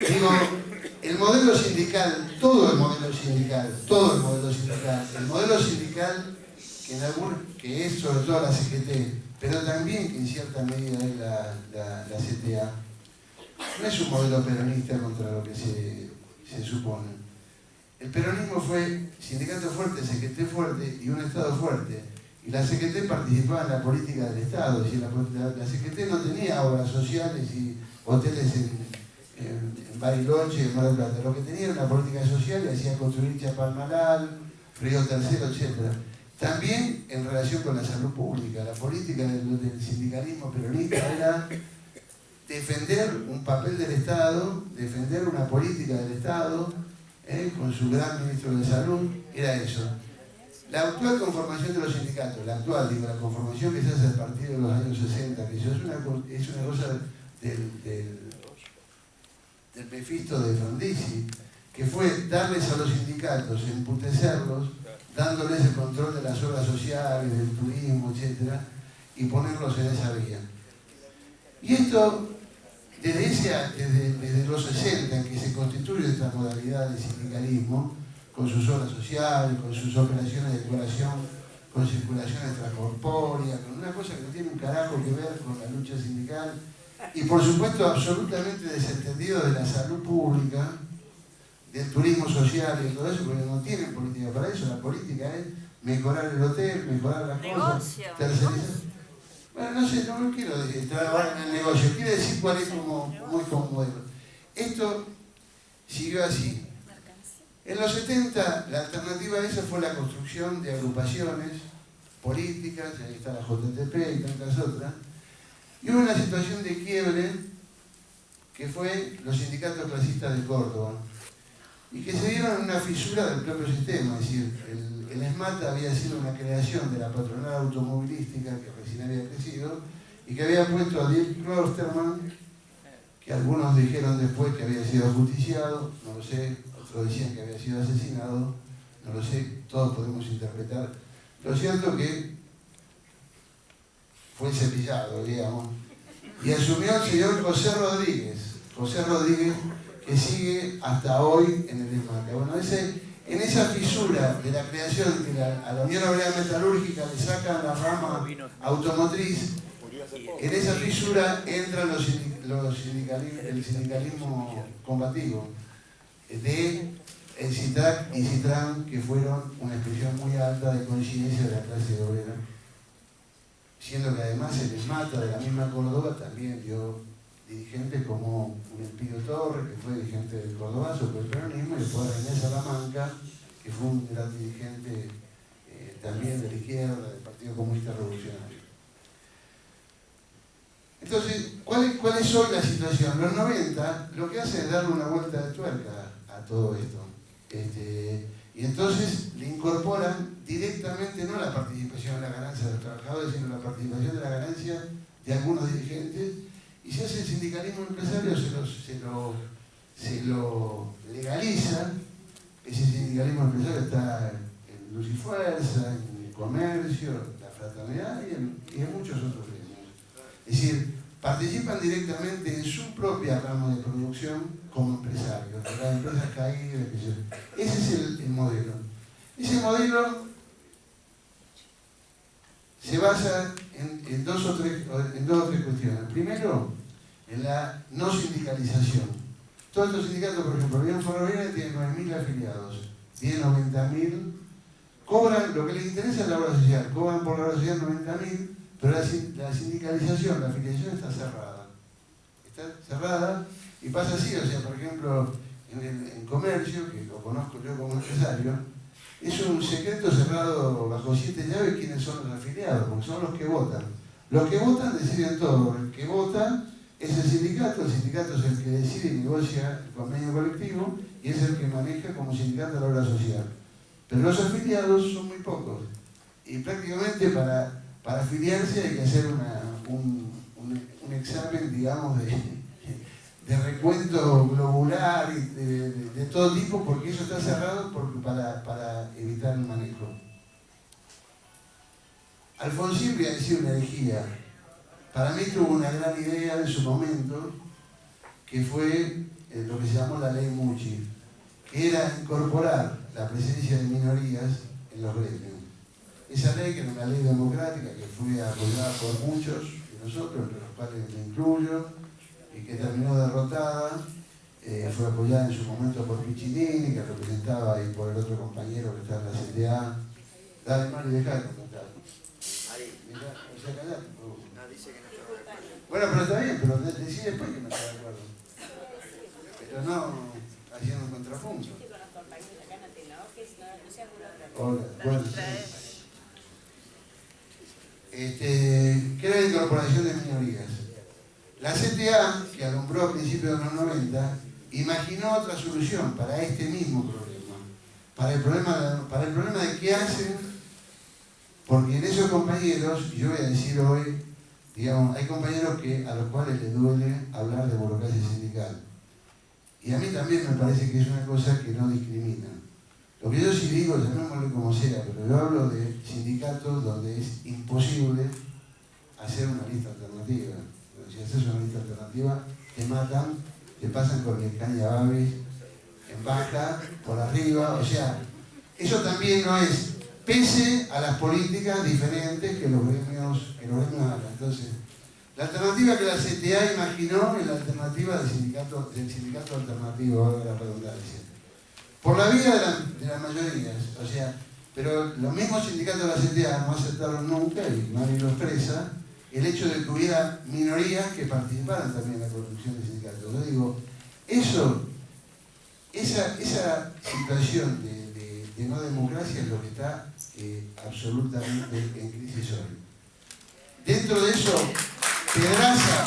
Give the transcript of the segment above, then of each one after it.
Digo, el modelo sindical, todo el modelo sindical, el modelo sindical que es sobre todo la CGT, pero también que en cierta medida es la CTA, no es un modelo peronista contra lo que se supone. El peronismo fue sindicato fuerte, CGT fuerte y un Estado fuerte. Y la CGT participaba en la política del Estado, es decir, la CGT no tenía obras sociales y hoteles en Bariloche, en Mar del Plata. Lo que tenía era una política social y hacía construir Chapalmalal, Río Tercero, etc. También en relación con la salud pública. La política del sindicalismo peronista era defender un papel del Estado, defender una política del Estado, con su gran ministro de Salud, era eso. La actual conformación de los sindicatos, la conformación que se hace a partir de los años 60, que eso es una cosa del Mefisto de Frondizi, que fue darles a los sindicatos, emputecerlos, dándoles el control de las obras sociales, del turismo, etc., y ponerlos en esa vía. Y esto, desde los 60, en que se constituye esta modalidad de sindicalismo, con sus obras sociales, con sus operaciones de decoración, con circulación extracorpórea, con una cosa que no tiene un carajo que ver con la lucha sindical, y por supuesto absolutamente desentendido de la salud pública, del turismo social y todo eso, porque no tienen política para eso. La política es mejorar el hotel, mejorar las cosas, tercerizar. Bueno, no sé, no quiero entrar ahora en el negocio, quiero decir cuál es como modelo. Esto siguió así. En los 70, la alternativa a esa fue la construcción de agrupaciones políticas, ahí está la JTP y tantas otras, y hubo una situación de quiebre que fue los sindicatos clasistas de Córdoba, y que se dieron en una fisura del propio sistema, es decir, el ESMATA había sido una creación de la patronal automovilística que recién había crecido, y que había puesto a Dirk Klosterman, que algunos dijeron después que había sido ajusticiado, no lo sé, otros decían que había sido asesinado, no lo sé, todos podemos interpretar. Lo cierto que fue cepillado, digamos, y asumió el señor José Rodríguez, que sigue hasta hoy en el ESMATA. Bueno, en esa fisura de la creación, que a la Unión Obrera Metalúrgica le sacan la rama automotriz, en esa fisura entra el sindicalismo combativo de el CITAC y CITRAN, que fueron una expresión muy alta de conciencia de la clase obrera, siendo que además el ESMATA de la misma Córdoba también dio dirigentes como un Elpidio Torres, que fue dirigente del Cordobazo por el peronismo, y después René Salamanca, que fue un gran dirigente también de la izquierda, del Partido Comunista Revolucionario. Entonces, ¿cuál es hoy la situación? Los 90 lo que hace es darle una vuelta de tuerca a todo esto. Y entonces le incorporan directamente no la participación en la ganancia de los trabajadores, sino la participación de la ganancia de algunos dirigentes, y se hace el sindicalismo empresario, se lo legaliza. Ese sindicalismo empresario está en Luz y Fuerza, en el Comercio, la Fraternidad y en muchos otros gremios. Es decir, participan directamente en su propia rama de producción como empresarios, las empresas caídas, ese es el modelo. Ese modelo se basa en dos o tres cuestiones. Primero, en la no sindicalización. Todos estos sindicatos, por ejemplo, Unión Ferroviaria tiene 9.000 afiliados, tiene 90.000, cobran, lo que les interesa es la obra social, cobran por la obra social 90.000, pero la sindicalización, la afiliación está cerrada. Está cerrada y pasa así, o sea, por ejemplo, en Comercio, que lo conozco yo como empresario, es un secreto cerrado bajo 7 llaves quiénes son los afiliados, porque son los que votan. Los que votan deciden todo, el que vota es el sindicato es el que decide y negocia el convenio colectivo y es el que maneja como sindicato la obra social. Pero los afiliados son muy pocos y prácticamente para afiliarse hay que hacer un examen, digamos, de recuento globular y de todo tipo, porque eso está cerrado para evitar el manejo. Alfonsín voy a decir una herejía. Para mí tuvo una gran idea en su momento, que fue lo que se llamó la ley Mucci, que era incorporar la presencia de minorías en los gremios. Esa ley, que era una ley democrática, que fue apoyada por muchos de nosotros, entre los cuales me incluyo, y que terminó derrotada, fue apoyada en su momento por Piccinini, que representaba, y por el otro compañero que está en la CTA. Dale, Mari, dejá de comentar. Mirá, o sea, callate, por favor. No, dice que no está de acuerdo. Bueno, pero está bien, pero decí después que no está de acuerdo. Pero no haciendo un contrapunto. Hola, bueno, que era la incorporación de minorías. La CTA, que alumbró a principios de los 90, imaginó otra solución para este mismo problema. Para el problema de qué hacen, porque en esos compañeros, yo voy a decir hoy, digamos, hay compañeros a los cuales les duele hablar de burocracia sindical. Y a mí también me parece que es una cosa que no discrimina. Lo que yo sí digo, llamémoslo como sea, pero yo hablo de sindicatos donde es imposible hacer una lista alternativa. Pero si haces una lista alternativa, te matan, te pasan con el caña babis en baja, por arriba, o sea, eso también no es, pese a las políticas diferentes que los gremios hagan. Entonces, la alternativa que la CTA imaginó es la alternativa del sindicato alternativo, ahora la redundancia. Por la vía de las mayorías, o sea, pero los mismos sindicatos de la CTA no aceptaron nunca, y Mari lo expresa, el hecho de que hubiera minorías que participaran también en la construcción del sindicato. Yo digo, esa situación de no democracia es lo que está absolutamente en crisis hoy. Dentro de eso, Pedraza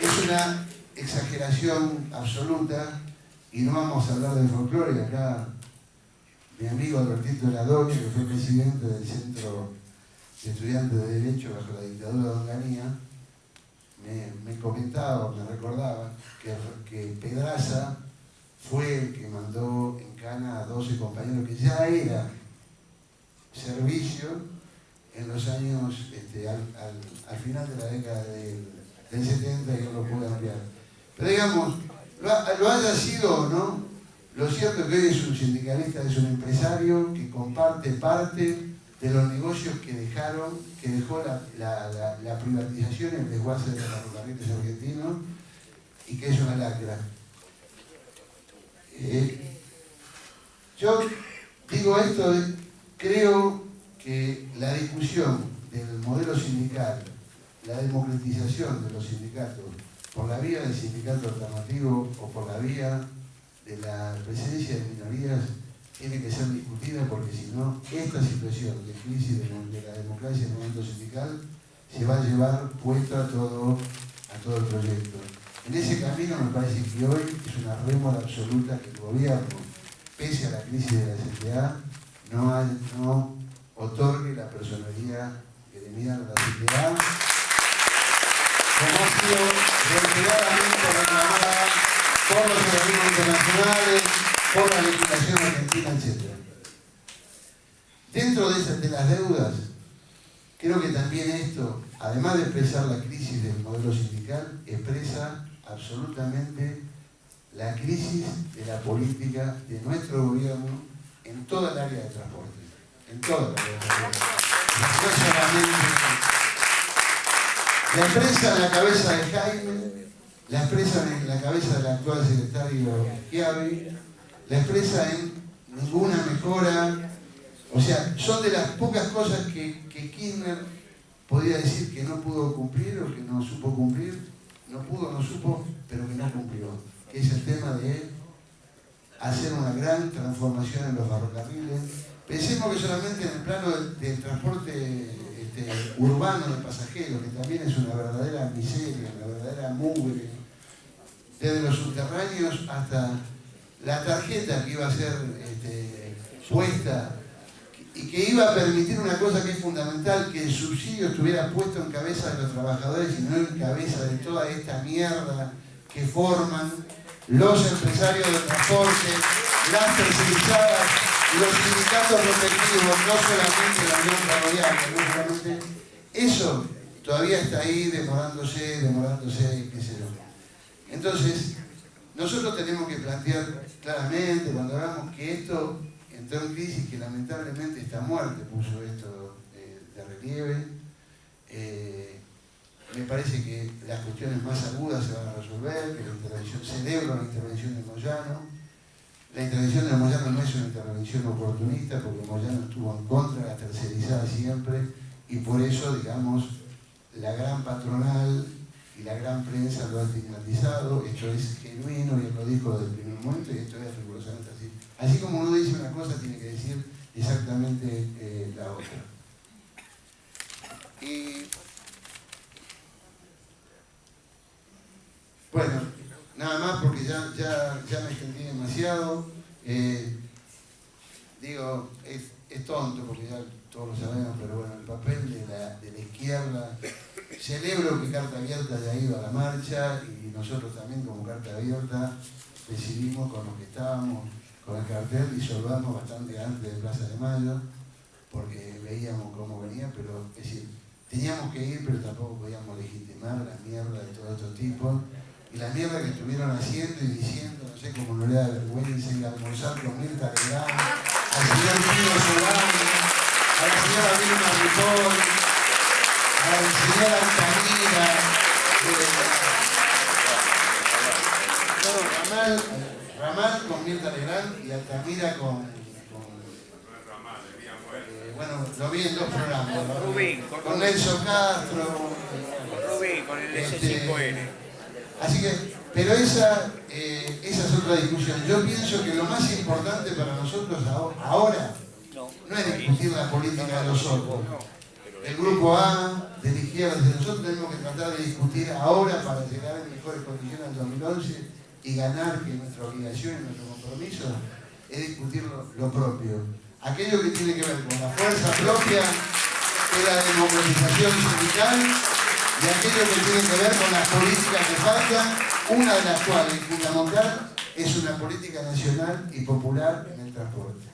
es una exageración absoluta, y no vamos a hablar del folclore. Acá mi amigo Albertito Ladoña, que fue presidente del Centro de Estudiantes de Derecho bajo la dictadura de Onganía, me comentaba, me recordaba que Pedraza fue el que mandó en cana a 12 compañeros, que ya era servicio en los años, al final de la década del 70, y no lo pude ampliar. Pero digamos, lo haya sido o no, lo cierto es que hoy es un sindicalista, es un empresario que comparte parte de los negocios que dejó la privatización en el desguace de los ferrocarriles argentinos, y que es una lacra. Yo digo esto, creo que la discusión del modelo sindical, la democratización de los sindicatos por la vía del sindicato alternativo o por la vía de la presencia de minorías, tiene que ser discutida, porque si no, esta situación de crisis de la democracia en el momento sindical se va a llevar puesto a todo el proyecto. En ese camino me parece que hoy es una rémora absoluta que el gobierno, pese a la crisis de la CTA, no otorgue la personalidad gremial a la CTA, como ha sido reiteradamente reclamada por los organismos internacionales, por la legislación argentina, etc. Dentro de las deudas, creo que también esto, además de expresar la crisis del modelo sindical, expresa absolutamente la crisis de la política de nuestro gobierno en toda el área de transporte. En toda el área de transporte. No solamente la empresa en la cabeza de Jaime, la empresa en la cabeza del actual secretario Schiavi, la expresa en ninguna mejora. O sea, son de las pocas cosas que Kirchner podía decir que no pudo cumplir, o que no supo cumplir. No pudo, no supo, pero que no cumplió. Que es el tema de hacer una gran transformación en los ferrocarriles. Pensemos que solamente en el plano del transporte urbano de pasajeros, que también es una verdadera miseria, una verdadera mugre, desde los subterráneos hasta la tarjeta que iba a ser puesta y que iba a permitir una cosa que es fundamental, que el subsidio estuviera puesto en cabeza de los trabajadores y no en cabeza de toda esta mierda que forman los empresarios del transporte, las tercerizadas, los sindicatos respectivos, no solamente la Unión Ferroviaria, no solamente. Eso todavía está ahí demorándose, qué sé yo. Entonces, nosotros tenemos que plantear claramente, cuando hagamos que esto entró en crisis, que lamentablemente esta muerte puso esto de relieve. Me parece que las cuestiones más agudas se van a resolver, que la intervención, celebro la intervención de Moyano. La intervención de Moyano no es una intervención oportunista, porque Moyano estuvo en contra de la tercerizada siempre, y por eso, digamos, la gran patronal y la gran prensa lo ha estigmatizado. Esto es genuino, y él lo dijo desde el primer momento, y esto es rigurosamente así. Así como uno dice una cosa, tiene que decir exactamente la otra. Y bueno, nada más porque ya me extendí demasiado. Digo, es tonto porque ya todos lo sabemos, pero bueno, el papel de la izquierda. Celebro que Carta Abierta haya ido a la marcha, y nosotros también como Carta Abierta decidimos con los que estábamos con el cartel disolvernos bastante antes de Plaza de Mayo, porque veíamos cómo venía, pero es decir, teníamos que ir, pero tampoco podíamos legitimar la mierda de todos estos tipos. Y la mierda que estuvieron haciendo y diciendo, no sé cómo no le da vergüenza ir a almorzar con Mirta Legrand, al señor Pino Solano, a la señora Vilma Ripoll, a la señora Altamira, Ramal con Mirta Legrand y Altamira con bueno, lo vi en 2 programas. Rubín, con Nelson Castro. Rubín, con el S5N. Así que, pero esa es otra discusión. Yo pienso que lo más importante para nosotros ahora no es discutir la política de los otros. El grupo A, de la izquierda, nosotros tenemos que tratar de discutir ahora para llegar en mejores condiciones al 2011 y ganar, que nuestra obligación y nuestro compromiso es discutir lo propio. Aquello que tiene que ver con la fuerza propia, que es la democratización sindical, y aquello que tiene que ver con las políticas que faltan, una de las cuales, fundamental, es una política nacional y popular en el transporte.